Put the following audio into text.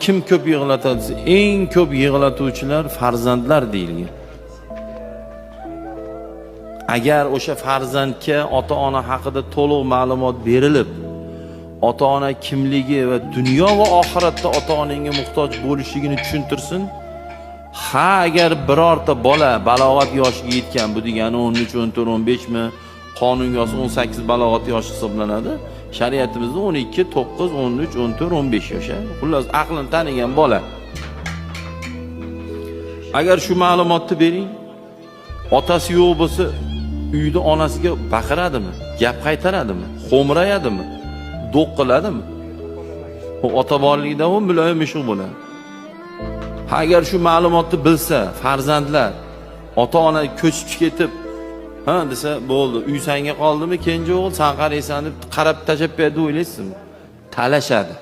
kim ko'p yig'latadi desa, eng ko'p yig'latuvchilar farzandlar deyilgan. Agar o'sha farzandga ota-ona haqida to'liq ma'lumot berilib, ota-ona kimligi va dunyo va oxiratda ota-onangga muhtoj bo'lishligini tushuntirsin. Agar birorta bola balog'at yoshiga yetgan, bu degani 13, 14, 15 mi, qonunga 18 balog'at yoshi hisoblanadi. Shariatimizda 12, 9, 13, 14, 15 yosh. Xullas aqlini tanigan bola. Agar shu ma'lumotni bering, otasi yo'q bo'lsa, uyda onasiga baqiradimi, gap qaytaradimi, xo'mrayadimi, do'q qiladimi? O ota borligida u muloyim ish bo'ladi. Agar shu ma'lumotni bilsa, farzandlar ota-ona ko'chib ketib, ha desa, bo'ldi, uy senga qoldimi, kenja o'g'il, sen qaraysan deb qarab tashlab berdi o'ylaysizmi? Talashadi.